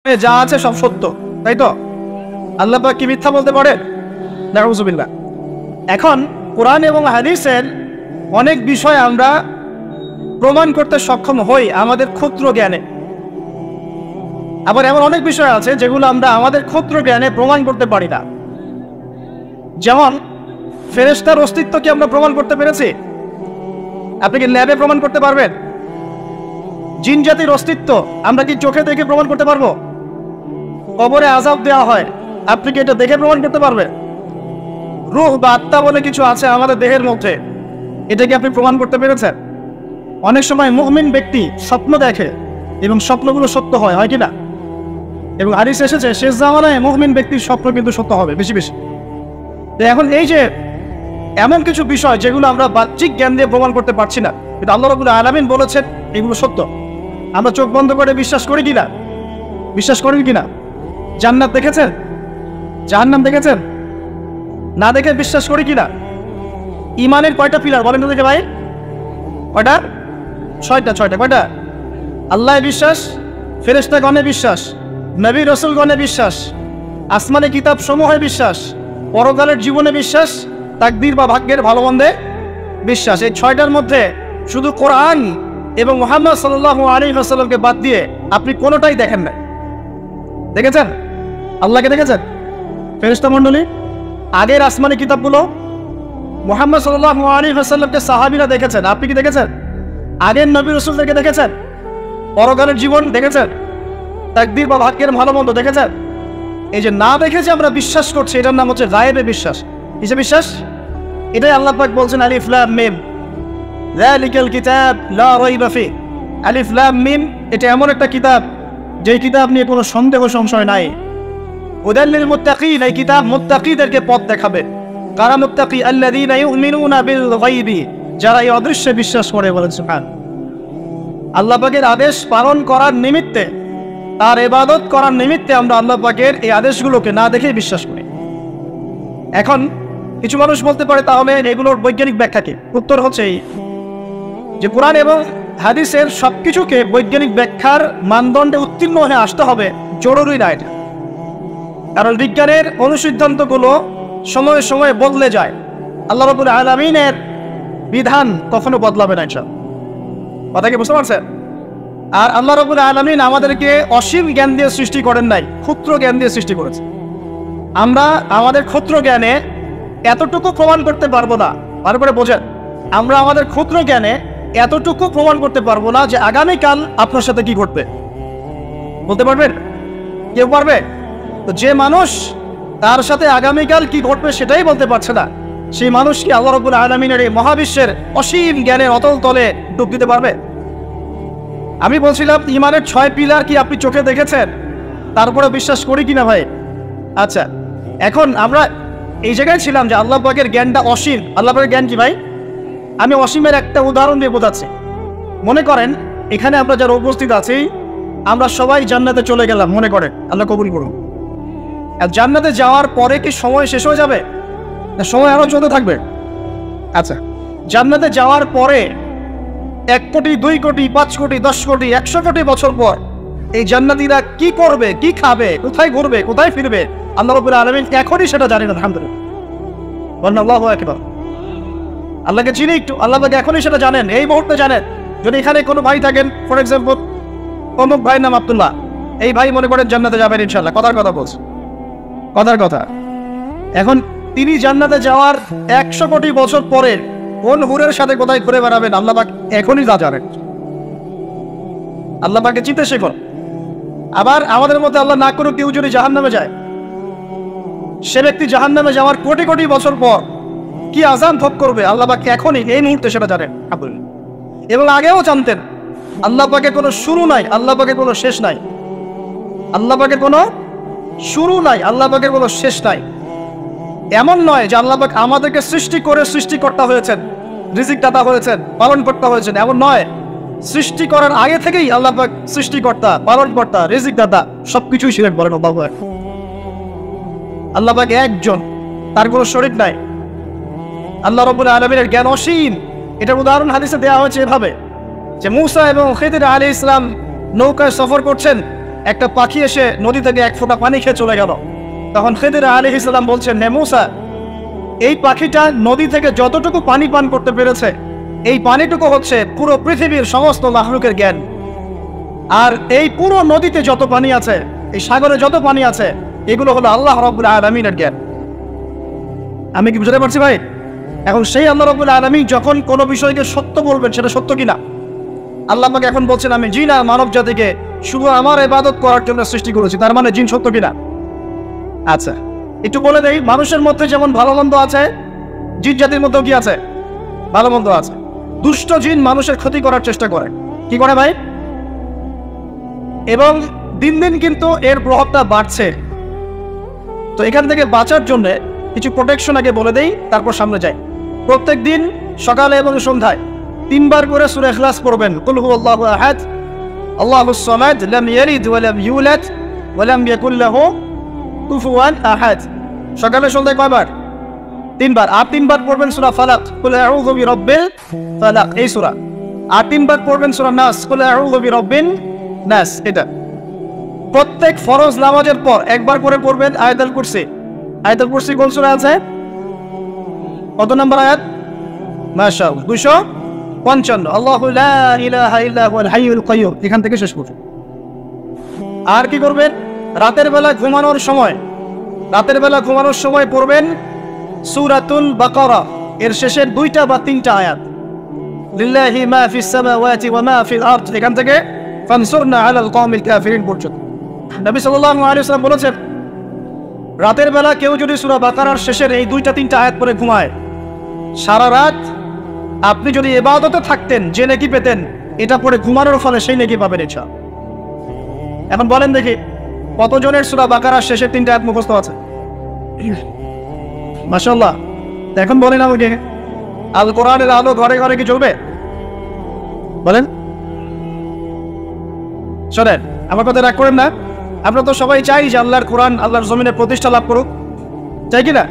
যা আছে সব সত্য, তাই তো? আল্লাহ পাক কি মিথ্যা বলতে পারেন? নাউযুবিল্লাহ। এখন কোরআন এবং হাদিসের অনেক বিষয় আমরা প্রমাণ করতে সক্ষম হই আমাদের ক্ষুদ্র জ্ঞানে। আবার এমন অনেক বিষয় আছে যেগুলো আমরা আমাদের ক্ষুদ্র জ্ঞানে প্রমাণ করতে পারি না। যেমন ফেরেশতার অস্তিত্ব কি আমরা প্রমাণ করতে পেরেছি? আপনি কি ল্যাবে প্রমাণ করতে পারবেন? জিন জাতির অস্তিত্ব আমরা কি চোখে দেখে প্রমাণ করতে পারবো? কবরে আযাব দেওয়া হয়, আপনি কি এটা দেখে প্রমাণ করতে পারবেন? রূহ বা আত্মা বলে কিছু আছে আমাদের দেহের মধ্যে, এটা কি আপনি প্রমাণ করতে পেরেছেন? অনেক সময় মুমিন ব্যক্তি স্বপ্ন দেখে এবং স্বপ্নগুলো সত্য হয়, হয় কি না? এবং হাদিসে এসেছে শেষ জামানায় মুমিন ব্যক্তির স্বপ্ন কিন্তু সত্য হবে বেশি বেশি। তো এখন এই যে এমন কিছু বিষয় যেগুলো আমরা বাহ্যিক জ্ঞান দিয়ে প্রমাণ করতে পারছি না, কিন্তু আল্লাহ রাব্বুল আলামিন বলেছেন এগুলো সত্য। আমরা চোখ বন্ধ করে বিশ্বাস করি কিনা? বিশ্বাস করেন কিনা? জান্নাত দেখেছেন? জাহান্নাম দেখেছেন? না দেখে বিশ্বাস করি কিনা? ইমানের কয়টা পিলার বলেন তো দেখে ভাই? কয়টা? ছয়টা। কয়টা? আল্লাহ বিশ্বাস, ফেরেশতাগণে বিশ্বাস, নবী রাসূলগণে বিশ্বাস, আসমানে কিতাব সমূহে বিশ্বাস, পরকালের জীবনে বিশ্বাস, তাকদীর বা ভাগ্যের ভালো মন্দে বিশ্বাস। এই ছয়টার মধ্যে শুধু কোরআন এবং মুহাম্মদ সাল্লাল্লাহু আলাইহি ওয়াসাল্লামকে বাদ দিয়ে আপনি কোনোটাই দেখেন না। দেখেছেন? আল্লাহকে দেখেছেন? ফেরেশতা মণ্ডলী, আগের আসমানি কিতাবগুলো, মুহাম্মদ সাল্লাল্লাহু আলাইহি ওয়াসাল্লামকে সাহাবীরা দেখেছেন, আপনি কি দেখেছেন? আগের নবী রাসূলদেরকে দেখেছেন? পরকালের জীবন দেখেছেন? তাকদীর বা ভাগ্যের ভালো মন্দ দেখেছেন? এই যে না দেখেছি আমরা বিশ্বাস করছি, এটার নাম হচ্ছে গায়েবে বিশ্বাস। কিসে বিশ্বাস? এটাই আল্লাহ পাক বলছেন আলিফ লাম মিম যালিকাল কিতাব লা রাইবা ফি। আলিফ লাম মিম এটা এমন একটা কিতাব যেই কিতাব নিয়ে কোনো সন্দেহ সংশয় নাই। হুদাল লিল মুত্তাকিন, এই কিতাব মুত্তাকিদেরকে পথ দেখাবে। কারা মুত্তাকি? আল্লাযীনা ইউমিনুনা বিল গায়বি, যারা এই অদৃশ্যে বিশ্বাস করে। বলেন সুবহান। আল্লাহ পাকের আদেশ পালন করার নিমিত্তে, তার ইবাদত করার নিমিত্তে আমরা আল্লাহ পাকের এই আদেশগুলোকে না দেখে বিশ্বাস করি। এখন কিছু মানুষ বলতে পারে তাহলে এগুলোর বৈজ্ঞানিক ব্যাখ্যা কি? উত্তর হচ্ছে এই যে কোরআন এবং হাদিসের সবকিছুকে বৈজ্ঞানিক ব্যাখ্যার মানদণ্ডে উত্তীর্ণ হয়ে আসতে হবে জরুরি না এটা। কারণ বিজ্ঞানের অনুসিদ্ধান্তগুলো সময়ে সময়ে বদলে যায়। আল্লাহ রাব্বুল আলামিনের বিধান কখনো বদলাবে না ইনশাআল্লাহ। কথা কি বুঝতে পারছেন? আর আল্লাহ রাব্বুল আলামিন আমাদেরকে অসীম জ্ঞান দিয়ে সৃষ্টি করেন নাই, ক্ষুদ্র জ্ঞান দিয়ে সৃষ্টি করেছে। আমরা আমাদের ক্ষুদ্র জ্ঞানে এতটুকু প্রমাণ করতে পারবো না। ভালো করে বোঝেন, আমরা আমাদের ক্ষুদ্র জ্ঞানে এতটুকু প্রমাণ করতে পারবো না যে আগামীকাল আপনার সাথে কি ঘটবে। বলতে পারবেন? কেউ পারবে? তো যে মানুষ তার সাথে আগামীকাল কি ঘটবে সেটাই বলতে পারছে না, সেই মানুষ কি আল্লাহ রাব্বুল আলামিনের এই মহাবিশ্বের অসীম জ্ঞানের অতল তলে ডুব দিতে পারবে? আমি বলছিলাম ইমানের 6 পিলার কি আপনি চোখে দেখেছেন? তারপরে বিশ্বাস করি কিনা ভাই? আচ্ছা, এখন আমরা এই জায়গায় ছিলাম যে আল্লাহ পাকের জ্ঞানটা অসীম। আল্লাহ পাকের জ্ঞান কি ভাই? আমি অসীমের একটা উদাহরণ দিয়ে বোঝাচ্ছি। মনে করেন এখানে আমরা যারা উপস্থিত আছি আমরা সবাই জান্নাতে চলে গেলাম, মনে করেন, আল্লাহ কবুল করুন। আর জান্নাতে যাওয়ার পরে কি সময় শেষ হয়ে যাবে? না, সময় আরো চলতে থাকবে। আচ্ছা, জান্নাতে যাওয়ার পরে 1 কোটি, 2 কোটি, 5 কোটি, 10 কোটি, 100 কোটি বছর পর এই জান্নাতীরা কি করবে, কি খাবে, কোথায় ঘুরবে, কোথায় ফিরবে, আল্লাহ রাব্বুল আলামিন এখনই সেটা জানেন। আলহামদুলিল্লাহ, বলেন আল্লাহু আকবার। আল্লাহকে চিনি একটু, আল্লাহ পাক এখনই সেটা জানেন, এই মুহূর্তে জানেন। যদি এখানে কোনো ভাই থাকেন, ফর এক্সাম্পল অমুক ভাইয়ের নাম আব্দুল্লাহ, এই ভাই মনে করেন জান্নাতে যাবেন ইনশাআল্লাহ, কথার কথা বলছে, কথার কথা। এখন তিনি জান্নাতে যাওয়ার 100 কোটি বছর পরে কোন হুরের সাথে কোথায় ঘুরে বেড়াবেন আল্লাহ পাক এখনই যা জানেন। আল্লাহ পাককে চিনতে শেখো। আবার আমাদের মধ্যে আল্লাহ না করুক কেউ যদি জাহান্নামে যায়, সে ব্যক্তি জাহান্নামে যাওয়ার কোটি কোটি বছর পর কি আযাব ভোগ করবে আল্লাহ পাক এখনই এই মুহূর্তে সেটা জানেন। এবং আগেও জানতেন। আল্লাহ পাকের কোনো শুরু নাই, আল্লাহ পাকের কোনো শেষ নাই। আল্লাহ পাকের কোনো শুরু নাই, আল্লাহ পাকের কোনো শেষ নাই। এমন নয় যে আল্লাহ পাক আমাদেরকে সৃষ্টি করে সৃষ্টিকর্তা হয়েছেন, রিজিক দাতা হয়েছেন, পালন কর্তা হয়েছেন, এমন নয়। সৃষ্টি করার আগে থেকেই আল্লাহ পাক সৃষ্টিকর্তা, পালনকর্তা, রিজিক দাতা সবকিছুই ছিলেন। বলেন আল্লাহু আকবার। আল্লাহ পাক একজন, তার কোনো শরীক নাই। আল্লাহ রাব্বুল আলামিনের জ্ঞান অসীম। এটার উদাহরণ হাদিসে দেওয়া হয়েছে এভাবে যে মুসা এবং খিদির আলাইহিস সালাম নৌকায় সফর করছেন, একটা পাখি এসে নদী থেকে এক ফোঁটা পানি খেয়ে চলে গেল। তখন খিদির আলাইহিস সালাম বলছেন, হে মূসা, এই পাখিটা নদী থেকে যতটুকু পানি পান করতে পেরেছে, এই পানিটুকু হচ্ছে পুরো পৃথিবীর সমস্ত মাখলুকের জ্ঞান। আর এই পুরো নদীতে যত পানি আছে, এই সাগরে যত পানি আছে, এগুলো হলো আল্লাহ রাব্বুল আলামিনের জ্ঞান। আমি কি বুঝতে পারছি ভাই? এখন সেই আল্লাহ রাব্বুল আলামিন যখন কোনো বিষয়কে সত্য বলবেন, সেটা সত্য কিনা আল্লাহ আমাকে এখন বলছেন, আমি জিন আর মানব জাতিকে শুধু আমার ইবাদত করার জন্য সৃষ্টি করেছি। তার মানে জিন সত্য কিনা? আচ্ছা, একটু বলে দেই, মানুষের মধ্যে যেমন ভালো মন্দ আছে, জিন জাতির মধ্যেও কি আছে? ভালো মন্দ আছে। দুষ্ট জিন মানুষের ক্ষতি করার চেষ্টা করে। কি করে ভাই? এবং দিন দিন কিন্তু এর প্রভাবটা বাড়ছে। তো এখান থেকে বাঁচার জন্য কিছু প্রোটেকশন আগে বলে দেই, তারপর সামনে যাই। প্রত্যেক দিন সকালে এবং সন্ধ্যায় 3 বার করে সূরা ইখলাস পড়বেন। কুল হুয়াল্লাহু আহাদ, আল্লাহুস সামাদ, লাম ইয়ালিদ ওয়া লাম ইউলাদ ওয়া লাম ইয়াকুল লাহু কুফুয়ান আহাদ। সকালে সন্ধ্যায় কয়বার? 3 বার। আর 3 বার পড়বেন সূরা ফালাক, কুল আউযু বিরাব্বিল ফালাক, এই সূরা। আর 3 বার পড়বেন সূরা নাস, কুল আউযু বিরাব্বিন নাস। এটা প্রত্যেক ফরজ নামাজের পর একবার করে পড়বেন আয়াতুল কুরসি। আয়াতুল কুরসি কোন সূরা আছে? কত নম্বর আয়াত? মাশাআল্লাহ, 255। আল্লাহু লা ইলাহা ইল্লা হুয়াল হাইয়ুল কাইয়্যুম, এখান থেকে শেষ করুন। আর কি করবেন? রাতের বেলা ঘুমানোর সময় পড়বেন সূরাতুল বাকারা এর শেষের 2টা বা 3টা আয়াত। লিল্লাহি মা ফিস সামাওয়াতি ওয়া মা ফিল আরদ, এখান থেকে ফানসুরনা আলাল কওমিল কাফিরিন পর্যন্ত। নবী সাল্লাল্লাহু আলাইহি ওয়াসাল্লাম বলেছেন, রাতের বেলা কেউ যদি সূরা বাকারার শেষের এই 2টা 3টা আয়াত পড়ে ঘুমায়, সারা রাত আপনি যদি ইবাদতে থাকতেন যে নেকি পেতেন, এটা পড়ে ঘুমানোর ফলে সেই নেকি পাবেন ইনশাআল্লাহ। এখন বলেন দেখি, কতজনের সূরা বাকারার শেষের 3টা আয়াত মুখস্থ আছে? মাশাআল্লাহ। এখন বলেন আমাকে, আল কোরআনের আলো ঘরে ঘরে কি চলবে? বলেন। শোনেন, আমার কথা রাগ করেন না। আমরা তো সবাই চাই যে আল্লাহর কোরআন আল্লাহর জমিনে প্রতিষ্ঠা লাভ করুক, চাই কি না?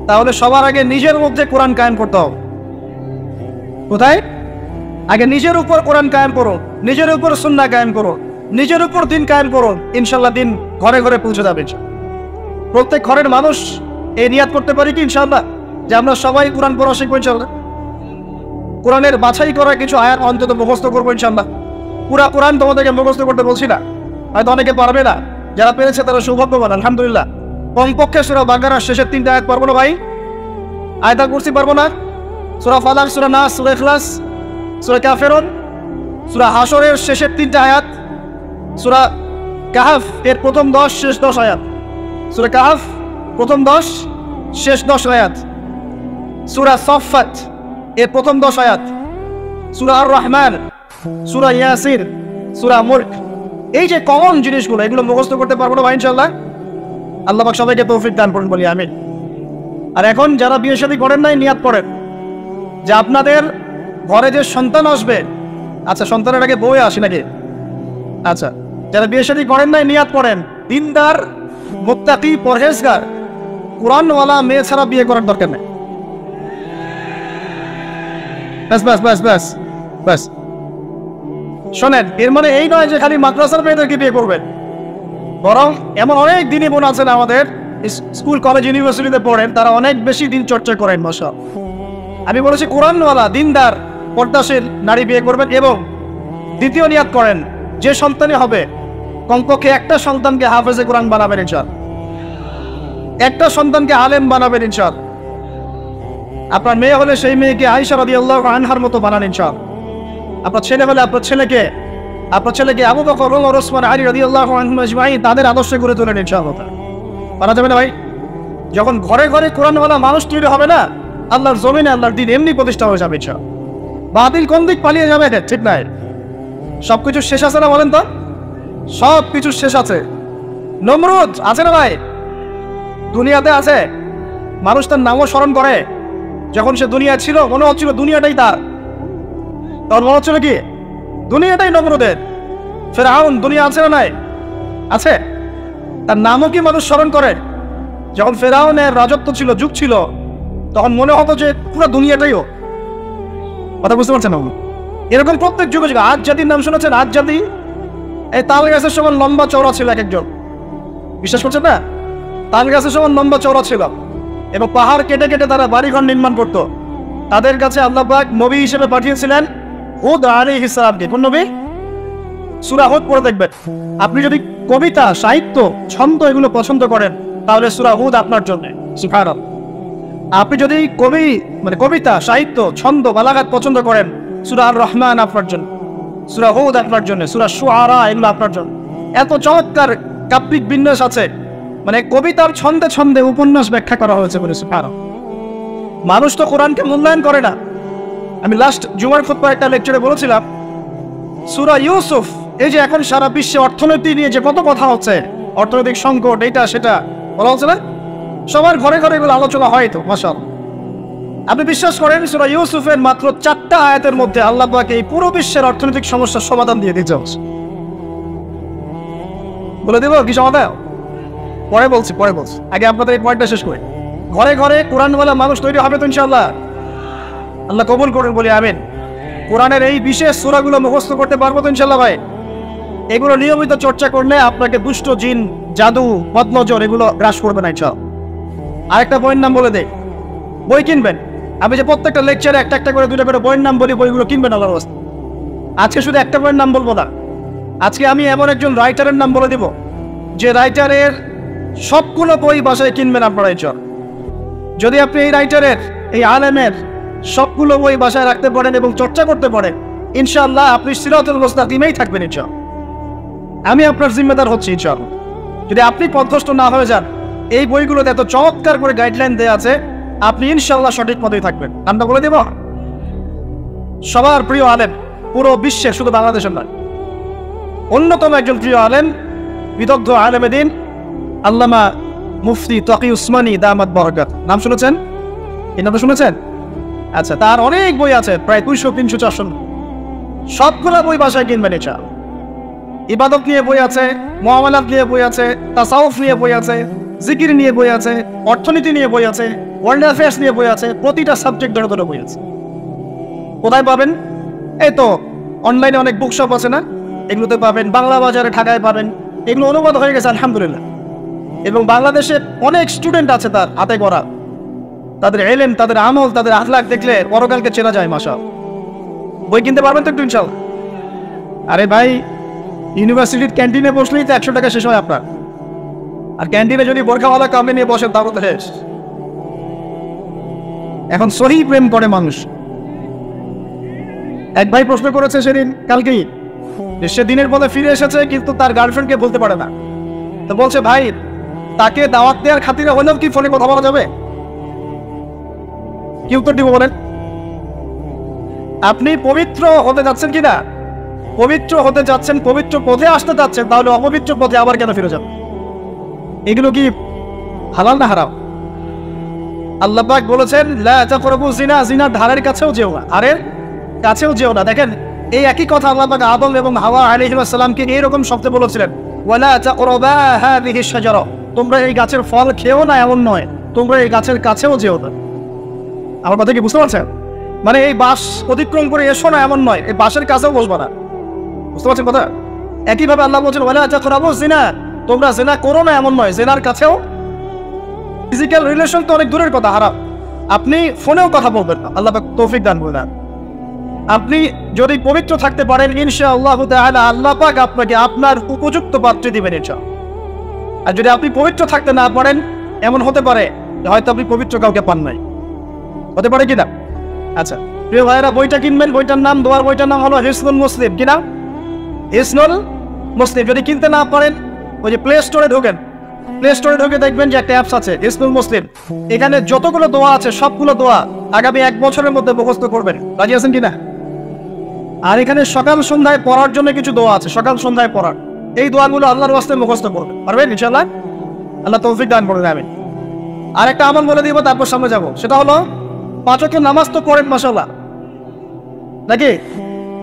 তাহলে সবার আগে নিজের মধ্যে কোরআন কায়েম করতে হবে। কোথায়? আগে নিজের উপর কোরআন কায়েম করুন, নিজের উপর সুন্নাহ কায়েম করুন, নিজের উপর দিন কায়েম করুন, ইনশাআল্লাহ দিন ঘরে ঘরে পৌঁছে যাবে। প্রত্যেক ঘরের মানুষ এই নিয়াত করতে পারি কি ইনশাআল্লাহ যে আমরা সবাই কোরআন পড়া শিখবো ইনশাআল্লাহ? কোরআনের বাছাই করা কিছু আয়াত অন্তত মুখস্থ করবো ইনশাআল্লাহ। পুরা কোরআন তোমাদেরকে মুখস্থ করতে বলছি না, হয়তো অনেকে পারবে না, যারা পেরেছে তারা সৌভাগ্যবান, আলহামদুলিল্লাহ। কমপক্ষে সূরা বাকারার শেষের 3টা আয়াত পারবো না ভাই? আয়াতুল কুরসি পারবো না? সূরা ফালাক, সূরা নাস, সূরা ইখলাস, সূরা কাফিরুন, সূরা হাশরের শেষের 3টা আয়াত, সূরা কাহফ এর প্রথম 10 শেষ 10 আয়াত, সূরা কাহফ প্রথম 10 শেষ 10 আয়াত, সূরা সাফফাত এর প্রথম 10 আয়াত, সূরা আর রহমান, সূরা ইয়াসিন, সূরা মুলক। এই যে কমন জিনিসগুলো, এগুলো মুখস্থ করতে পারবো না ভাই ইনশাআল্লাহ? আল্লাহ পাক সবাইকে তৌফিক দান করুন, বলি আমিন। আর এখন যারা বিয়ে শাদী করেন নাই, নিয়াত করেন যে আপনাদের ঘরে যে সন্তান আসবে, আচ্ছা সন্তানের আগে বউয়ে আসে নাকি? আচ্ছা, যারা বিয়ে শাদী করেন নাই নিয়াত করেন, দিনদার, মুত্তাকি, পরহেজগার, কোরআনওয়ালা মেয়ে ছাড়া বিয়ে করার দরকার নেই। ব্যাস ব্যাস ব্যাস ব্যাস ব্যাস। শোনেন, এর মানে এই নয় যে খালি মাদ্রাসার মেয়েদেরকে বিয়ে করবেন, বরং এমন অনেক দিনই বোন আছেন আমাদের স্কুল কলেজ ইউনিভার্সিটিতে পড়েন, তারা অনেক বেশি দিন চর্চা করেন। মাশাআল্লাহ। আমি বলেছি কোরআনওয়ালা দিনদার পর্দাশীল নারী বিয়ে করবেন, এবং দ্বিতীয় নিয়াত করেন যে সন্তানই হবে কমপক্ষে একটা সন্তানকে হাফেজে কোরআন বানাবেন ইনশাআল্লাহ, একটা সন্তানকে আলেম বানাবেন ইনশাআল্লাহ। আপনার মেয়ে হলে সেই মেয়েকে আয়েশা রাদিয়াল্লাহু আনহার মতো বানান ইনশাআল্লাহ। আপনার ছেলে হলে আপনার ছেলেকে আবু বকর, ওমর, ওসমান, আলী রাদিয়াল্লাহু আনহুম আজমাইন তাদের আদর্শে গড়ে তোলেন ইনশাআল্লাহ। পারা যাবে না ভাই? যখন ঘরে ঘরে কোরআনওয়ালা মানুষ তৈরি হবে না, আল্লাহর জমিনে আল্লাহর দিন এমনি প্রতিষ্ঠা হয়ে যাবে ইনশাআল্লাহ। বাতিল কোন দিক পালিয়ে যাবে? ঠিক নাই। সবকিছু শেষ আছে না বলেন তো? সব কিছু শেষ আছে। নমরুদ আছে না ভাই? দুনিয়াতে আছে। মানুষ তার নামও স্মরণ করে। যখন সে দুনিয়া ছিল মনে হচ্ছিল দুনিয়াটাই তার, তখন মনে হচ্ছিল কি দুনিয়াটাই নমরুদের। ফেরাউন দুনিয়া আছে না নাই? আছে। তার নামও কি মানুষ স্মরণ করে? যখন ফেরাউনের রাজত্ব ছিল, যুগ ছিল, তখন মনে হতো যে পুরো দুনিয়াটাইও। কথা বুঝতে পারছেন না? এরকম প্রত্যেক যুগে যুগে। আজ জাতির নাম শুনেছেন? আজ জাতি এই তাল গাছের সমান লম্বা চওড়া ছিল এক একজন, বিশ্বাস করছেন না? তাল গাছের সমান লম্বা চওড়া ছিল, এবং পাহাড় কেটে কেটে তারা বাড়িঘর নির্মাণ করত। তাদের কাছে আল্লাহ পাক নবী হিসেবে পাঠিয়েছিলেন হুদ আলাইহিস সালামকে। কোন নবী? সূরা হুদ পড়ে দেখবেন। আপনি যদি কবিতা, সাহিত্য, ছন্দ এগুলো পছন্দ করেন তাহলে সূরা হুদ আপনার জন্য। সুবহানাল্লাহ। আপনি যদি কবিতা, সাহিত্য, ছন্দ, বালাগাত পছন্দ করেন, সূরা আর রহমান আপনার জন্য, সূরা হুদ আপনার জন্য, সূরা শুআরা এগুলো আপনার জন্য। এত চমৎকার কাব্যিক বিন্যাস আছে, কবিতার ছন্দে ছন্দে উপন্যাস ব্যাখ্যা করা হয়েছে বলে। সুবহানাল্লাহ। মানুষ তো কোরআনকে মূল্যায়ন করে না। আমি লাস্ট জুমার খুতবায় একটা লেকচারে বলেছিলাম, সূরা ইউসুফ, এই যে এখন সারা বিশ্বে অর্থনীতি নিয়ে যে কত কথা হচ্ছে, অর্থনৈতিক সংকট, এটা সেটা বলা হচ্ছে না, সবার ঘরে ঘরে এগুলো আলোচনা হয় তো, মাশাআল্লাহ। আপনি বিশ্বাস করেন সূরা ইউসুফের মাত্র 4টা আয়াতের মধ্যে আল্লাহ পাক এই পুরো বিশ্বের অর্থনৈতিক সমস্যার সমাধান দিয়ে দিতে হচ্ছে। বলে দেব কি সমাধান? পরে বলছি। আগে আপনাদের এই পয়েন্টটা শেষ করি। ঘরে ঘরে কোরআনওয়ালা মানুষ তৈরি হবে তো ইনশাআল্লাহ। আল্লাহ কবুল করুন, বলি আমিন। কোরআনের এই বিশেষ সূরাগুলো মুখস্থ করতে পারবো তো ইনশাআল্লাহ ভাই? এগুলো নিয়মিত চর্চা করলে আপনাকে দুষ্ট জিন, জাদু, বদনজর এগুলো গ্রাস করবে না ইনশাআল্লাহ। আরেকটা বইয়ের নাম বলে দেই, বই কিনবেন। আমি যে প্রত্যেকটা লেকচারে একটা একটা করে 2টা করে বইয়ের নাম বলি, বইগুলো কিনবেন আল্লাহর রাস্তায়। আজকে শুধু একটা বইয়ের নাম বলবো না, আজকে আমি এমন একজন রাইটারের নাম বলে দিব যে রাইটারের সবগুলো বই বাসায় কিনবেন আপনারা ইনশাআল্লাহ। যদি আপনি এই রাইটারের, এই আলেমের সবগুলো বই বাসায় রাখতে পারেন এবং চর্চা করতে পারেন, ইনশাআল্লাহ আপনি সিরাতুল মুস্তাকিমেই থাকবেন ইনশাআল্লাহ। আমি আপনার জিম্মেদার হচ্ছি ইনশাআল্লাহ। যদি আপনি পথভ্রষ্ট না হয়ে যান, এই বইগুলোতে এত চমৎকার করে গাইডলাইন দেওয়া আছে, আপনি ইনশাআল্লাহ সঠিক পথেই থাকবেন। নামটা বলে দেব, সবার প্রিয় আলেম, পুরো বিশ্বের, শুধু বাংলাদেশের নয়, অন্যতম একজন প্রিয় আলেম, বিদগ্ধ আলেমে দ্বীন আল্লামা মুফতি তকি উসমানী দামাত বরকাত। নাম শুনেছেন? এই নামটা শুনেছেন? আচ্ছা, তার অনেক বই আছে, প্রায় 200, 300, 400। সবগুলো বই বাসায় কিনবেন ইনশাআল্লাহ। ইবাদত নিয়ে বই আছে, মুআমালাত নিয়ে বই আছে, তাসাউফ নিয়ে বই আছে, জিকির নিয়ে বই আছে, অর্থনীতি নিয়ে বই আছে, ওয়ার্ল্ড অ্যাফেয়ার্স নিয়ে বই আছে, প্রতিটা সাবজেক্ট ধরে ধরে বই আছে। কোথায় পাবেন? এই তো অনলাইনে অনেক বুকশপ আছে না, এগুলোতে পাবেন। বাংলা বাজারে, ঢাকায় পাবেন। এগুলো অনুবাদ হয়ে গেছে আলহামদুলিল্লাহ। এবং বাংলাদেশে অনেক স্টুডেন্ট আছে তার হাতে করা, তাদের ইলম, তাদের আমল, তাদের আখলাক দেখলে পরকালকে চেনা যায়। মাশাআল্লাহ। বই কিনতে পারবেন তো একটু ইনশাআল্লাহ? আরে ভাই, ইউনিভার্সিটির ক্যান্টিনে বসলেই তো 100 টাকা শেষ হয় আপনার। আর ক্যান্টিনে যদি বোরখাওয়ালা কামড়ে নিয়ে বসেন তারও তো শেষ। এখন সহি প্রেম করে মানুষ। এক ভাই প্রশ্ন করেছে সেদিন, কালকেই, সে দিনের পথে ফিরে এসেছে কিন্তু তার গার্লফ্রেন্ডকে বলতে পারে না। তো বলছে, ভাই তাকে দাওয়াত দেওয়ার খাতিরে হলেও কি ফোনে কথা বলা যাবে? কি উত্তর দিব বলেন? আপনি পবিত্র হতে যাচ্ছেন কিনা? পবিত্র হতে যাচ্ছেন, পবিত্র পথে আসতে যাচ্ছেন, তাহলে অপবিত্র পথে আবার কেন ফিরে যাবেন? এগুলো কি হালাল না হারাম? আল্লাহ পাক বলেছেন, লা তাকরাবু জিনা, জিনার ধারের কাছেও যেও না, ধারের কাছেও যেও না। দেখেন, এই একই কথা আল্লাহ পাক আদম এবং হাওয়া আলাইহিস সালামকে এইরকম শব্দে বলেছিলেন, ওয়ালা তাকরাবা হাযিহি শাজারা, তোমরা এই গাছের ফল খেও না এমন নয়, তোমরা এই গাছের কাছেও যেও না। আমার কথা কি বুঝতে পারছেন? এই বাঁশ অতিক্রম করে এসো না এমন নয়, এই বাঁশের কাছেও বসবা না। বুঝতে পারছেন কথা? একইভাবে আল্লাহ বলছেন, ওয়ালা তাকরাবু জিনা, তোমরা জিনা করো না এমন নয়, জিনার কাছেও। ফিজিক্যাল রিলেশন তো অনেক দূরের কথা, হারাম। আপনি ফোনেও কথা বলবেন না, আল্লাহ পাক তৌফিক দান করুন। আপনি যদি পবিত্র থাকতে পারেন ইনশাআল্লাহ তাআলা, আল্লাহ পাক আপনাকে আপনার উপযুক্ত পাত্রে দিবেন ইনশাআল্লাহ। আর যদি আপনি পবিত্র থাকতে না পারেন, এমন হতে পারে হয়তো আপনি পবিত্র কাউকে পান নাই, হতে পারে কিনা? আচ্ছা প্রিয় ভাইয়েরা, বইটা কিনবেন। বইটার নাম, দোয়ার বইটার নাম হলো হিসনুল মুসলিম। কিনা? হিসনুল মুসলিম। যদি কিনতে না পারেন, ওই যে প্লে স্টোরে ঢোকেন, প্লে স্টোরে ঢুকে দেখবেন যে একটা অ্যাপস আছে হিসনুল মুসলিম। এখানে যতগুলো দোয়া আছে সবগুলো দোয়া আগামী 1 বছরের মধ্যে মুখস্থ করবেন। রাজি আছেন কিনা? আর এখানে সকাল সন্ধ্যায় পড়ার জন্য কিছু দোয়া আছে, সকাল সন্ধ্যায় পড়ার। এই দোয়াগুলো আল্লাহর ওয়াস্তে মুখস্থ করবেন, পারবেন ইনশাআল্লাহ? আল্লাহ তৌফিক দান করুন, আমিন। আর একটা আমল বলে দিব, তারপর সামনে যাব। সেটা হলো 5 ওয়াক্ত নামাজ তো পড়েন মাশাআল্লাহ, নাকি?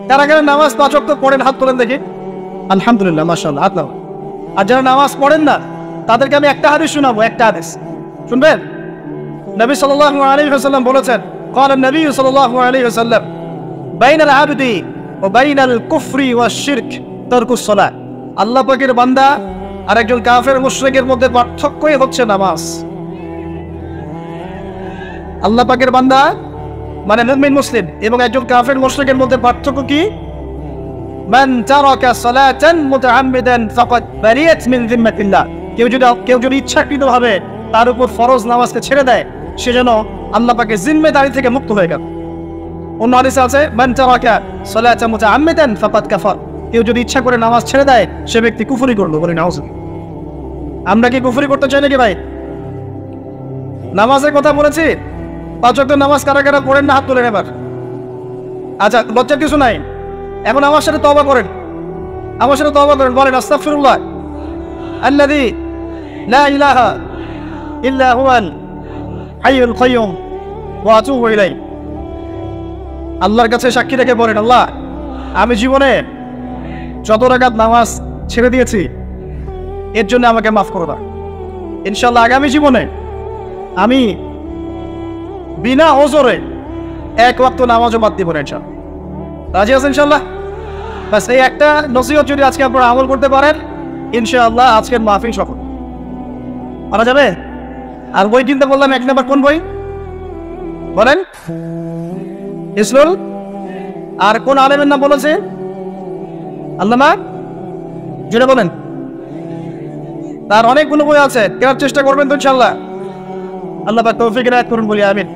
কারা কারা নামাজ 5 ওয়াক্ত পড়েন? হাত তোলেন দেখি। আলহামদুলিল্লাহ, মাশাআল্লাহ, হাত নাও। আর যারা নামাজ পড়েন না তাদেরকে আমি একটা হাদিস শোনাবো, একটা হাদিস শুনবেন। নবী সাল্লাল্লাহু আলাইহি ওয়াসাল্লাম বলেছেন, قال النبي صلى الله عليه وسلم بين العبد وبين الكفر والشرك ترك الصلاة। আল্লাহ পাকের বান্দা আর একজন কাফের মুশরিকের মধ্যে পার্থক্যই হচ্ছে নামাজ। আল্লাহ পাকের বান্দা মানে মুমিন মুসলিম এবং একজন কাফের মুশরিকের মধ্যে পার্থক্য কি? মান তারাকা সালাতান মুতাআম্মিদান ফাকাদ বারিয়াত মিন যিম্মাতিল্লাহ। কেউ যদি ইচ্ছাকৃতভাবে তার উপর ফরজ নামাজকে ছেড়ে দেয়, সে যেন আল্লাহ পাকের জিম্মেদারি থেকে মুক্ত হয়ে গেল। অন্য হাদিসে আছে মান তারাকা সালাতান মুতাআম্মিদান ফাকাদ কাফার। কেউ যদি ইচ্ছা করে নামাজ ছেড়ে দেয়, সে ব্যক্তি কুফরি করলো। বলি নাউজুবিল্লাহ। আমরা কি কুফরি করতে চাই নাকি ভাই? নামাজের কথা বলেছি, 5 ওয়াক্ত নামাজ কারা কারা পড়েন না হাত তোলেন এবার। আচ্ছা, লজ্জার কিছু নাই। এখন আমার সাথে তওবা করেন, আমার সাথে তওবা করেন, বলেন আস্তাগফিরুল্লাহ আল্লাযী লা ইলাহা ইল্লা হুয়াল হাইয়ুল কাইয়্যুম ওয়া আতুবু ইলাইহি। আল্লাহর কাছে সাক্ষী রেখে বলেন, আল্লাহ আমি জীবনে যত রাকাত নামাজ ছেড়ে দিয়েছি এর জন্য আমাকে মাফ করে দাও। ইনশাআল্লাহ আগামী জীবনে আমি বিনা ওজরে 1 ওয়াক্ত নামাজও বাদ দিব না ইনশাআল্লাহ। রাজি আছেন ইনশাআল্লাহ? বাস এই একটা নসিহত যদি আজকে আপনারা আমল করতে পারেন, ইনশাআল্লাহ আজকের মাহফিল সফল করা যাবে। আর বই কিনতে বললাম 1 নাম্বার কোন বই বলেন? ইসলুল। আর কোন আলেমের নাম বলেছে? আল্লামা, যেটা বলেন। তার অনেকগুলো বই আছে, কেনার চেষ্টা করবেন তো ইনশাআল্লাহ। আল্লাহ পাক তৌফিক ইনায়াত করুন বলি আমিন।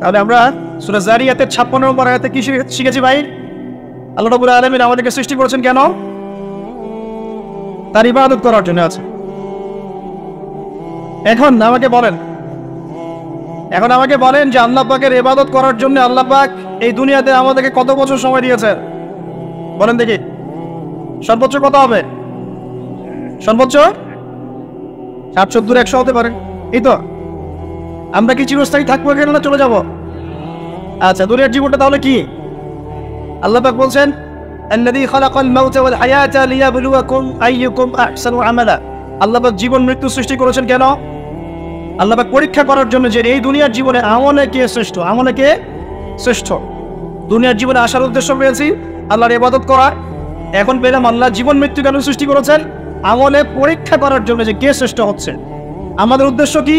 তাহলে আমরা সূরা জারিয়াতের 56 নম্বর আয়াতে কি শিখেছি ভাই? আল্লাহ রাব্বুল আলামিন আমাদেরকে সৃষ্টি করেছেন কেন? তার ইবাদত করার জন্য আছে। এখন আমাকে বলেন যে আল্লাহ পাকের ইবাদত করার জন্য আল্লাহ পাক এই দুনিয়াতে আমাদেরকে কত বছর সময় দিয়েছেন? বলেন দেখি, সর্বোচ্চ কত হবে? সর্বোচ্চ 60, 70, 100 হতে পারে। এই তো। আমরা কি চিরস্থায়ী থাকবো এখানে না চলে যাব? আচ্ছা, দুনিয়ার জীবনটা তাহলে কি? আল্লাহ পাক বলছেন আল্লাযী খালাকাল মাউতা ওয়াল হায়াতা লিয়াবলুয়াকুম আইয়ুকুম আহসানু আমালা। আল্লাহ পাক জীবন মৃত্যু সৃষ্টি করেছেন কেন? আল্লাহ পাক পরীক্ষা করার জন্য যে এই দুনিয়ার জীবনে আমলে কে শ্রেষ্ঠ। দুনিয়ার জীবনে আসার উদ্দেশ্য পেয়েছি আল্লাহর ইবাদত করা। এখন পেলাম আল্লাহ জীবন মৃত্যু কেন সৃষ্টি করেছেন? আমলে পরীক্ষা করার জন্য যে কে শ্রেষ্ঠ হচ্ছে। আমাদের উদ্দেশ্য কি?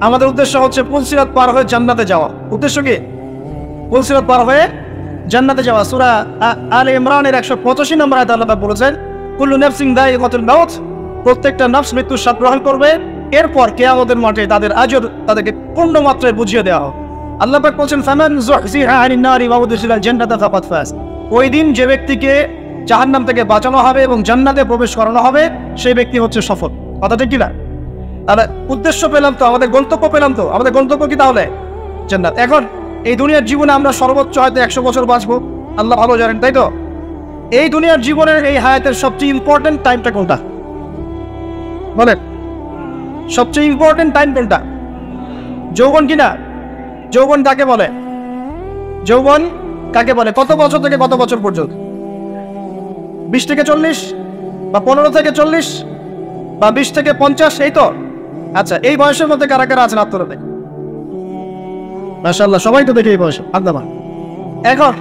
আমাদের উদ্দেশ্য হচ্ছে পুলসিরাত পার হয়ে জান্নাতে যাওয়া। উদ্দেশ্য কি? পুলসিরাত পার হয়ে জান্নাতে যাওয়া। সূরা আলে ইমরানের 185 নম্বর আয়াতে আল্লাহ পাক বলেছেন কুল্লু নাফসিন যায়িকাতুল মাউত। প্রত্যেকটা নফস মৃত্যুর স্বাদ গ্রহণ করবে, এরপর কিয়ামতের মাঠে তাদের আজর তাদেরকে পূর্ণ মাত্রায় বুঝিয়ে দেওয়া হবে। আল্লাহ পাক বলেছেন ফামান যুহজিহা আনিন নারি ওয়া উদখিলাল জান্নাতা ফাকাদ ফাজ। ওই দিন যে ব্যক্তিকে জাহান্নাম থেকে বাঁচানো হবে এবং জান্নাতে প্রবেশ করানো হবে, সেই ব্যক্তি হচ্ছে সফল। কথা ঠিক কি না? তাহলে উদ্দেশ্য পেলাম তো, আমাদের গন্তব্য পেলাম তো। আমাদের গন্তব্য কি তাহলে? জান্নাত। এখন এই দুনিয়ার জীবনে আমরা সর্বোচ্চ হয়তো 100 বছর বাঁচবো, আল্লাহ ভালো জানেন, তাই তো? এই দুনিয়ার জীবনের এই হায়াতের সবচেয়ে ইম্পর্টেন্ট টাইমটা কোনটা বলেন? সবচেয়ে ইম্পর্টেন্ট টাইম কোনটা? যৌবন কিনা? যৌবন কাকে বলে? যৌবন কাকে বলে? কত বছর থেকে কত বছর পর্যন্ত? 20 থেকে 40 বা 15 থেকে 40 বা 20 থেকে 50, এই তো। আচ্ছা, এই বয়সের মধ্যে কারা কারা আছেন আত্মরাতে? মাশাআল্লাহ, সবাই তো দেখে এই বয়স। আল্লাহ। এখন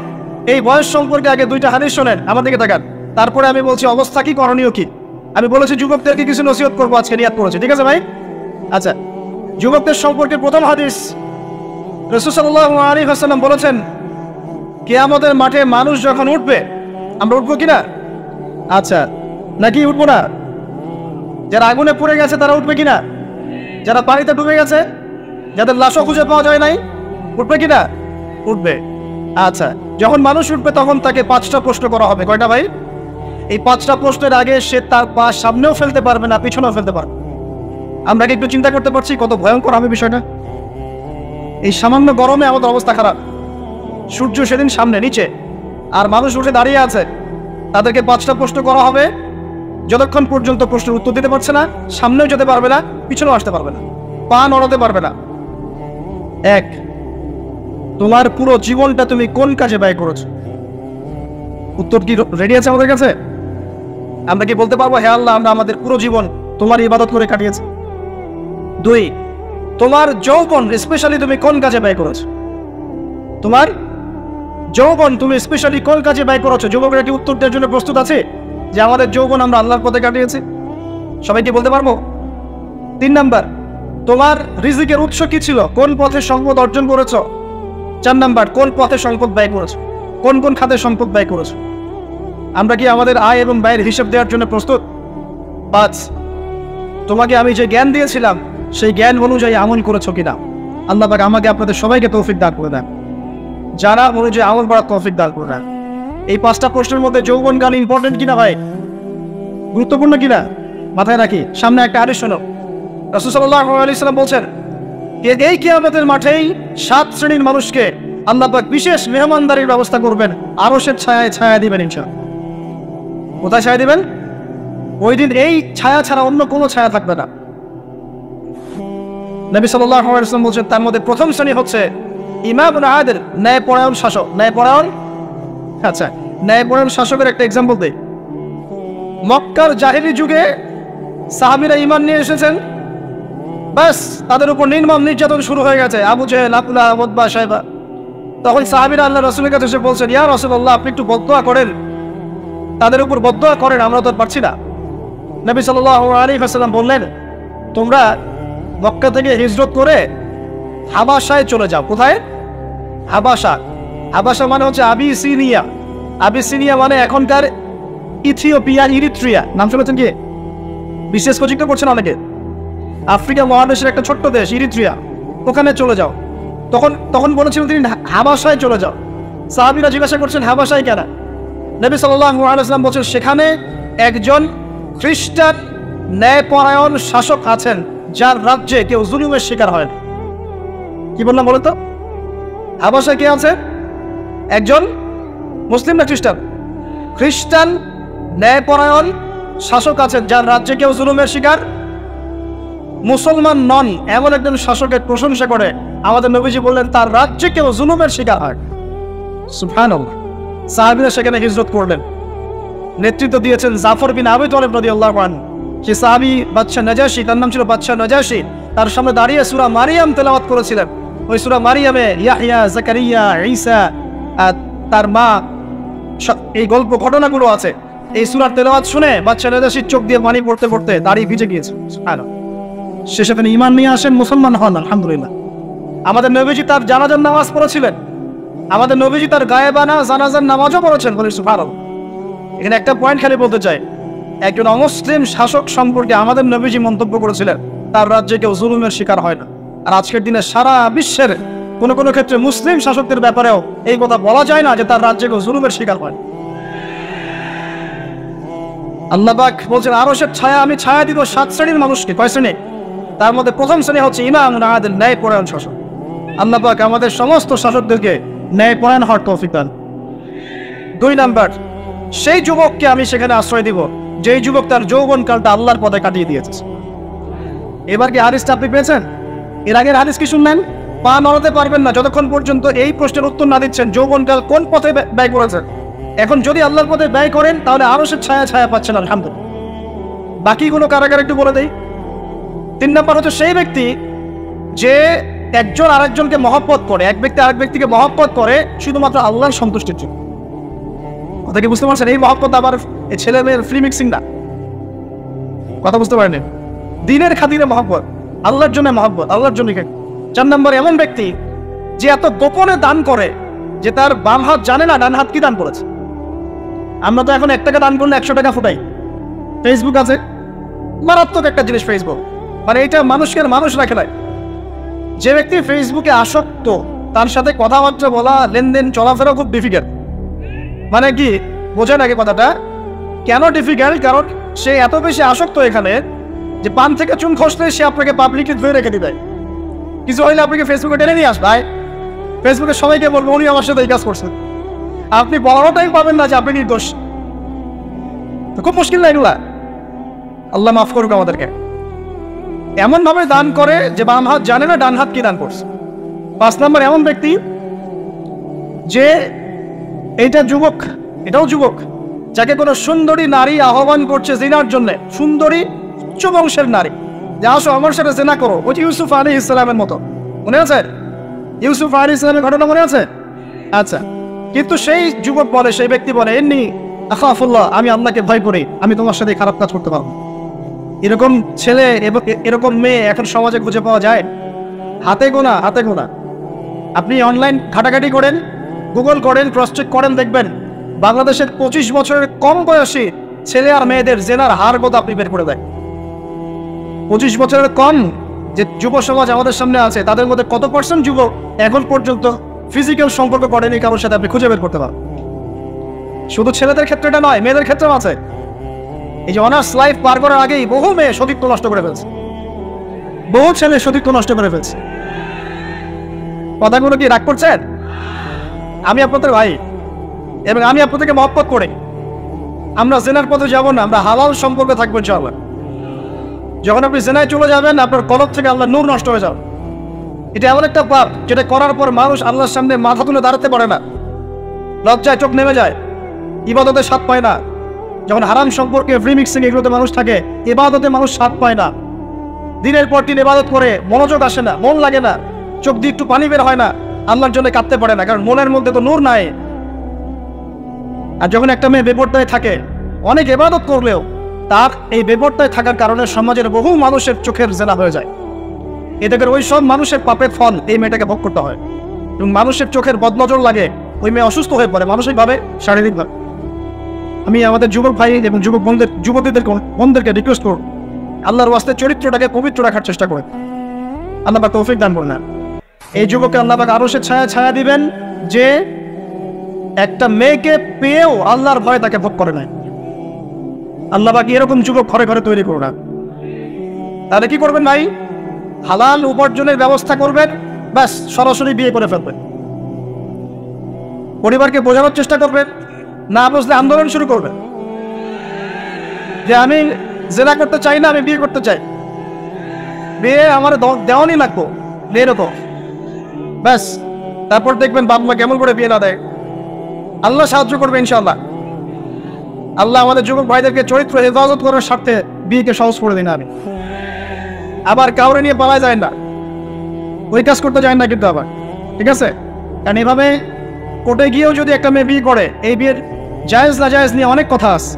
এই বয়স সম্পর্কে আগে 2টা হাদিস শোনেন, আমার দিকে তাকান, তারপরে আমি বলছি অবস্থা কি, করণীয় কি। আমি বলেছি যুবকদেরকে কিছু নসিহত করবো আজকে, নিয়াত করেছি, ঠিক আছে ভাই? আচ্ছা, যুবকদের সম্পর্কে প্রথম হাদিস, রাসূল সাল্লাল্লাহু আলাইহি ওয়াসাল্লাম বলেছেন কিয়ামতের মাঠে মানুষ যখন উঠবে, আমরা উঠবো কিনা? আচ্ছা, নাকি উঠবো না? যারা আগুনে পুড়ে গেছে তারা উঠবে কিনা? যারা পানিতে ডুবে গেছে, যাদের লাশও খুঁজে পাওয়া যায় নাই, উঠবে কিনা? উঠবে। আচ্ছা, যখন মানুষ উঠবে তখন তাকে 5টা প্রশ্ন করা হবে। কয়টা ভাই? এই 5টা প্রশ্নের আগে সে তার পা সামনেও ফেলতে পারবে না, পিছনেও ফেলতে পারবে। আমরা কি একটু চিন্তা করতে পারছি কত ভয়ঙ্কর হবে বিষয়টা? এই সামান্য গরমে আমাদের অবস্থা খারাপ, সূর্য সেদিন সামনে নিচে, আর মানুষ উঠে দাঁড়িয়ে আছে। তাদেরকে 5টা প্রশ্ন করা হবে, যতক্ষণ পর্যন্ত প্রশ্নের উত্তর দিতে পারছে না, সামনেও যেতে পারবে না, পিছনেও আসতে পারবে না, পা নড়াতে পারবে না। 1, তোমার পুরো জীবনটা তুমি কোন কাজে ব্যয় করেছো? উত্তর কি রেডি আছে আমাদের কাছে? আমরা কি বলতে পারবো হে আল্লাহ আমরা আমাদের পুরো জীবন তোমার ইবাদত করে কাটিয়েছি? 2, তোমার যৌবন স্পেশালি তুমি কোন কাজে ব্যয় করেছো? তোমার যৌবন তুমি স্পেশালি কোন কাজে ব্যয় করেছো? যুবকরা কি উত্তর দেওয়ার জন্য প্রস্তুত আছে? যে আমাদের যৌবন আমরা আল্লাহর পথে কাটিয়েছি? সবাইকে বলতে পারবো? 3 নাম্বার, তোমার রিজিকের উৎস কি ছিল? কোন পথে সম্পদ অর্জন করেছো? 4 নাম্বার, কোন পথে সম্পদ ব্যয় করেছো? কোন কোন খাতে সম্পদ ব্যয় করেছো? আমরা কি আমাদের আয় এবং ব্যয়ের হিসাব দেওয়ার জন্য প্রস্তুত? 5, তোমাকে আমি যে জ্ঞান দিয়েছিলাম সেই জ্ঞান অনুযায়ী আমল করেছো কিনা? আল্লাহ পাক আমাকে আপনাদের সবাইকে তৌফিক দান করে দেন, যারা অনুযায়ী আমল করার তৌফিক দান করে দেন। এই 5টা প্রশ্নের মধ্যে যৌবনকাল ইম্পর্টেন্ট কিনা ভাই? গুরুত্বপূর্ণ কিনা? মাথায় রাখি। সামনে একটা হাদিস শোনো। রাসূল সাল্লাল্লাহু আলাইহি সাল্লাম বলছেন, এই কিয়ামতের মাঠেই 7 শ্রেণীর মানুষকে আল্লাহ পাক বিশেষ মেহমানদারির ব্যবস্থা করবেন, আরশের ছায়ায় ছায়া দিবেন ইনশাআল্লাহ। কোথায় ছায়া দিবেন? ওই দিন এই ছায়া ছাড়া অন্য কোনো ছায়া থাকবে না। নবী সাল্লাল্লাহু আলাইহি ওয়াসাল্লাম বলছেন, তার মধ্যে প্রথম শ্রেণী হচ্ছে ইমামুন আদিল, ন্যায়পরায়ণ শাসক। ন্যায়পরায়ণ, আচ্ছা, ন্যায়পরায়ণ শাসকের একটা এক্সাম্পল দেই। মক্কার জাহেলি যুগে সাহাবীরা ঈমান নিয়ে এসেছেন, বাস তাদের উপর নির্মম নির্যাতন শুরু হয়ে গেছে, আবু জেহেল, আবুলা, উতবা, শাইবা। তখন সাহাবীরা আল্লাহ রাসূলের কাছে এসে বলছেন, ইয়া রাসূলুল্লাহ, আপনি একটু বদদুয়া করেন, তাদের উপর বদদুয়া করেন, আমরা তো আর পারছি না। নবী সাল্লাল্লাহু আলাইহি ওয়াসাল্লাম বললেন, তোমরা মক্কা থেকে হিজরত করে হাবাসায় চলে যাও। কোথায়? হাবাসা। হাবাসা মানে হচ্ছে আবিসিনিয়া। আবিসিনিয়া মানে এখনকার ইথিওপিয়া, ইরিত্রিয়া। নাম শুনেছেন কি? বিশেষ কোচিং তো করছেন অনেকে। আফ্রিকা মহাদেশের একটা ছোট্ট দেশ ইরিত্রিয়া, ওখানে চলে যাও। তখন বলেছিলেন তিনি হাবাসায় চলে যাও। সাহাবীরা জিজ্ঞাসা করছেন, হাবাসায় কেন? নবী সাল্লাল্লাহু আলাইহি ওয়াসাল্লাম বলছেন, সেখানে একজন খ্রিস্টান ন্যায়পরায়ণ শাসক আছেন, যার রাজ্যে কেউ জুলুমের শিকার হয় না। কি বললাম বলো তো? হাবাসায় কে আছে? একজন মুসলিম না খ্রিস্টান? খ্রিস্টান ন্যায়পরায়ণ শাসক আছেন, যার রাজ্যে কেউ জুলুমের শিকার, মুসলমান নন এমন একজন শাসকের প্রশংসা করে আমাদের নবীজি বললেন, তার রাজ্যে কেউ জুলুমের শিকার হয়। সুবহানাল্লাহ। সাহাবীরা সেখানে হিজরত করলেন। নেতৃত্ব দিয়েছেন জাফর বিন আবি তালিব রাদিয়াল্লাহু আনহু। সে সাহাবী বাদশা নাজাশী, তার নাম ছিল বাদশা নাজাশী, তার সামনে দাঁড়িয়ে সূরা মারিয়াম তেলাওয়াত করেছিলেন। ওই সূরা মারিয়ামে ইয়াহইয়া, জাকারিয়া, ঈসা, তার মা, এই গল্প ঘটনাগুলো আছে। এই সূরার তেলাওয়াত শুনে বাদশা নাজাশীর চোখ দিয়ে পানি পড়তে পড়তে দাঁড়িয়ে ভিজে গিয়েছে। সুবহানাল্লাহ। সে সেখানে ঈমান নিয়ে আসেন, মুসলমান হন, আলহামদুলিল্লাহ। আমাদের নবীজি তার জানাজার নামাজ পড়েছিলেন। আমাদের নবীজি তার গায়েবানা জানাজার নামাজও পড়েছেন। বলি সুবহানাল্লাহ। এখানে একটা পয়েন্ট খালি বলতে চাই, একজন অমুসলিম শাসক সম্পর্কে আমাদের নবীজি মন্তব্য করেছিলেন, তার রাজ্যে কেউ জুলুমের শিকার হয় না। আর আজকের দিনে সারা বিশ্বের কোনো কোনো ক্ষেত্রে মুসলিম শাসকদের ব্যাপারেও এই কথা বলা যায় না যে তার রাজ্যে কেউ জুলুমের শিকার হয়। আল্লাহ পাক বলছেন, আরশের ছায়া আমি ছায়া দিব 7 শ্রেণীর মানুষকে। কয় শ্রেণী? তার মধ্যে প্রথম শ্রেণী হচ্ছে ইমামুন আদিল, ন্যায়পরায়ণ শাসক। আল্লাহ পাক আমাদের সমস্ত শাসকদেরকে ন্যায়পরায়ণ হওয়ার তৌফিক দান। 2 নাম্বার, সেই যুবককে আমি সেখানে আশ্রয় দিব যেই যুবক তার যৌবনকালটা আল্লাহর পথে কাটিয়ে দিয়েছে। এবার কি হাদিসটা আপনি পেয়েছেন? এর আগের হাদিস কি শুনলেন? পা নড়াতে পারবেন না যতক্ষণ পর্যন্ত এই প্রশ্নের উত্তর না দিচ্ছেন যৌবনকাল কোন পথে ব্যয় করেছেন। এখন যদি আল্লাহর পথে ব্যয় করেন তাহলে আরশের ছায়া ছায়া পাচ্ছেন, আলহামদুলিল্লাহ। বাকিগুলো কারাগার একটু বলে দেই। 3 নাম্বার হচ্ছে সেই ব্যক্তি যে একজন আরেকজনকে মহব্বত করে, এক ব্যক্তি আরেক ব্যক্তিকে মহব্বত করে শুধুমাত্র আল্লাহর সন্তুষ্টির জন্য। কথা কি বুঝতে পারছেন? এই মহব্বত আবার এই ছেলে মেয়ের ফ্রি মিক্সিং না। কথা বুঝতে পারেন? দিনের খাতিরে মহব্বত, আল্লাহর জন্য মহব্বত, আল্লাহর জন্য। 4 নম্বর, এমন ব্যক্তি যে এত গোপনে দান করে যে তার বাম হাত জানে না ডান হাত কি দান করেছে। আমরা তো এখন 1 টাকা দান করলে 100 টাকা ফুটাই। ফেসবুক আছে, মারাত্মক একটা জিনিস ফেসবুক, মানে এটা মানুষকে মানুষ রাখে নাই। যে ব্যক্তি ফেসবুকে আসক্ত তার সাথে কথাবার্তা বলা, লেনদেন, চলাফেরা খুব ডিফিকাল্ট। মানে কি বোঝেন আগে কথাটা? কেন ডিফিকাল্ট? কারণ সে এত বেশি আসক্ত এখানে যে পান থেকে চুন খসলে সে আপনাকে পাবলিকে ধরে রেখে দিবে। কিছু হইলে আপনাকে ফেসবুকে টেনে নিয়ে আসবে, ফেসবুকে সবাইকে বলবো উনি আমার সাথে এই কাজ করছেন। আপনি বড়টাই পাবেন না যে আপনি নির্দোষ। খুব মুশকিল না এগুলা? আল্লাহ মাফ করুক আমাদেরকে। এমন ভাবে দান করে যে বাম হাত জানে না ডান হাত কি দান করছে। 5 নম্বর, এমন ব্যক্তি যে এইটা যুবক, এটাও যুবক, যাকে কোনো সুন্দরী নারী আহ্বান করছে জিনার জন্য, সুন্দরী উচ্চ বংশের নারী, যে আসো আমার সাথে জিনা করো। ওই ইউসুফ আলাইহিস সালামের মতো, মনে আছে? ইউসুফ আলাইহিস সালামের ঘটনা মনে আছে? আচ্ছা, কিন্তু সেই যুবক বলে, সেই ব্যক্তি বলে, ইন্নী আখাফুল্লাহ, আমি আল্লাহকে ভয় করি, আমি তোমার সাথে খারাপ কাজ করতে পারবো। এরকম ছেলে এবং এরকম মেয়ে এখন সমাজে খুঁজে পাওয়া যায় হাতে গোনা, হাতে গোনা। আপনি অনলাইন ঘাটাঘাটি করেন, গুগল করেন, ক্রস চেক করেন, দেখবেন বাংলাদেশের 25 বছরের কম বয়সী ছেলে আর মেয়েদের জেনার হার কত আপনি বের করে দেন। 25 বছরের কম যে যুব সমাজ আমাদের সামনে আছে, তাদের মধ্যে কত পার্সেন্ট যুবক এখন পর্যন্ত ফিজিক্যাল সম্পর্ক করেনি কারোর সাথে, আপনি খুঁজে বের করতে পারেন। শুধু ছেলেদের ক্ষেত্রে এটা নয়, মেয়েদের ক্ষেত্রেও আছে। এই যে অনার্স লাইফ পার করার আগেই বহু মেয়ে সতীত্ব নষ্ট করে ফেলছে, বহু ছেলে সতীত্ব নষ্ট করে ফেলছে। কথাগুলো কি রাগ করছেন? আমি আপনাদের ভাই এবং আমি আপনাদেরকে মহব্বত করি। আমরা জেনার পথে যাব না, আমরা হালাল সম্পর্কে থাকবো ইনশাআল্লাহ। যখন আপনি জেনায় চলে যাবেন, আপনার কলব থেকে আল্লাহ নূর নষ্ট হয়ে যাবে। এটা এমন একটা পাপ যেটা করার পর মানুষ আল্লাহর সামনে মাথা তুলে দাঁড়াতে পারে না, লজ্জায় চোখ নেমে যায়, ইবাদতে স্বাদ পায় না। যখন হারাম সম্পর্কে ফ্রি মিক্সিং এগুলোতে মানুষ থাকে, ইবাদতে মানুষ স্বাদ পায় না। দিনের পর দিন ইবাদত করে মনোযোগ আসে না, মন লাগে না, চোখ দিয়ে একটু পানি বের হয় না, আল্লাহর জন্য কাঁদতে পারে না, কারণ মনের মধ্যে তো নূর নাই। আর যখন একটা মেয়ে বেপরদায় থাকে, অনেক ইবাদত করলেও তার এই বেপরদায় থাকার কারণে সমাজের বহু মানুষের চোখের জেনা হয়ে যায়। এতে করে ওই সব মানুষের পাপের ফল এই মেয়েটাকে ভোগ করতে হয় এবং মানুষের চোখের বদনজর লাগে, ওই মেয়ে অসুস্থ হয়ে পড়ে মানসিকভাবে, শারীরিকভাবে। আমি আমাদের যুবক ভাই এবং যুবক বোনদেরকে রিকোয়েস্ট করব, আল্লাহর ওয়াস্তে চরিত্রটাকে পবিত্র রাখার চেষ্টা করে। আল্লাহ পাক তৌফিক দান করুন। এই যুবককে আল্লাহ পাক আরশের ছায়া দিবেন যে একটা মেয়েকে পেয়েও আল্লাহর ভয় তাকে ভোগ করে নাই। আল্লাহ পাক এরকম যুবক ঘরে ঘরে তৈরি করুন। তাহলে কি করবেন ভাই? হালাল উপার্জনের ব্যবস্থা করবেন, ব্যাস সরাসরি বিয়ে করে ফেলবেন। পরিবারকে বোঝানোর চেষ্টা করবেন, না বুঝলে আন্দোলন শুরু করবেন যে আমি জেনা করতে চাই না, আমি বিয়ে করতে চাই, বিয়ে আমার দেওয়ানি লাগবো, এরকম। ব্যাস তারপর দেখবেন বাবা কেমন করে বিয়ে না দেয়। আল্লাহ সাহায্য করবে ইনশাআল্লাহ। আল্লাহ আমাদের যুবক ভাইদেরকে চরিত্র হেফাজত করার স্বার্থে বিয়েকে সহজ করে দিন। আমি আবার কাউরে নিয়ে পালা যায় না, ওই কাজ করতে যায় না কিন্তু আবার, ঠিক আছে? কারণ এভাবে কোর্টে গিয়েও যদি একটা মেয়ে বিয়ে করে, এই বিয়ের জায়েজ না জায়েজ নিয়ে অনেক কথা আছে।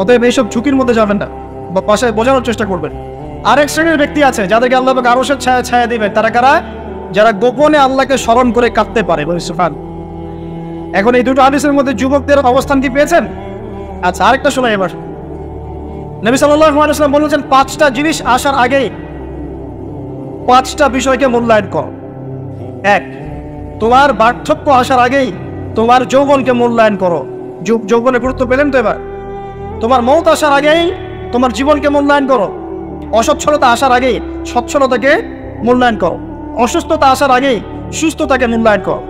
অতএব এইসব ঝুঁকির মধ্যে যাবেন না, বা পাশে বোঝানোর চেষ্টা করবেন। আরেক শ্রেণীর ব্যক্তি আছে যাদেরকে আল্লাহ পাক আরশের ছায়া দিবেন। তারা কারা? যারা গোপনে আল্লাহকে স্মরণ করে কাঁদতে পারে। এখন এই দুটো হাদিসের মধ্যে যুবকদের অবস্থান কি পেয়েছেন? আচ্ছা, আরেকটা শোনাই এবার। নবী সাল্লাল্লাহু আলাইহি ওয়াসাল্লাম বলেছেন 5টা জিনিস আসার আগেই 5টা বিষয়কে মূল্যায়ন কর। 1, তোমার বার্ধক্য আসার আগেই তোমার যৌবনকে মূল্যায়ন করো। যৌবনের গুরুত্ব পেলেন তো এবার? তোমার মৌত আসার আগেই তোমার জীবনকে মূল্যায়ন করো। অসচ্ছলতা আসার আগেই সচ্ছলতাকে মূল্যায়ন করো। অসুস্থতা আসার আগেই সুস্থতাকে মূল্যায়ন করো।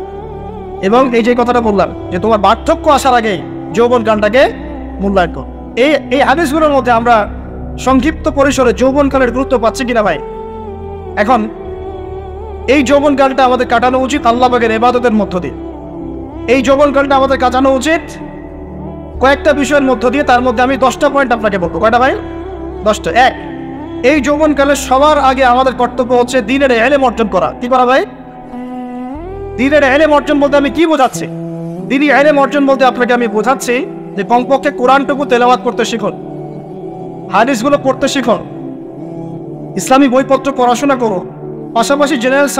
এবং এই যে কথাটা বললাম যে তোমার বার্ধক্য আসার আগেই যৌবন কালটাকে মূল্যায়ন করো। এই হাদিসগুলোর মধ্যে আমরা সংক্ষিপ্ত পরিসরে যৌবনকালের গুরুত্ব পাচ্ছি কিনা ভাই? এখন এই যৌবনকালটা আমাদের কাটানো উচিত আল্লাহ পাকের ইবাদতের মধ্য দিয়ে। এই যৌবনকালটা আমাদের কাটানো উচিত কয়েকটা বিষয়ের মধ্য দিয়ে। তার মধ্যে আমি 10টা পয়েন্ট আপনাকে বলবো। কয়টা ভাই? 10টা। 1, এই যৌবনকালে সবার আগে আমাদের কর্তব্য হচ্ছে দ্বীনের ইলম অর্জন করা। কি করা ভাই? দ্বীনের ইলম অর্জন বলতে আমি কি বোঝাচ্ছি? দ্বীনি ইলম অর্জন বলতে আপনাকে আমি বোঝাচ্ছি যে কমপক্ষে কোরআনটুকু তেলাওয়াত করতে শিখুন, হাদিসগুলো পড়তে শিখুন, ইসলামী বইপত্র পড়াশোনা করো, পাশাপাশি জেনারেল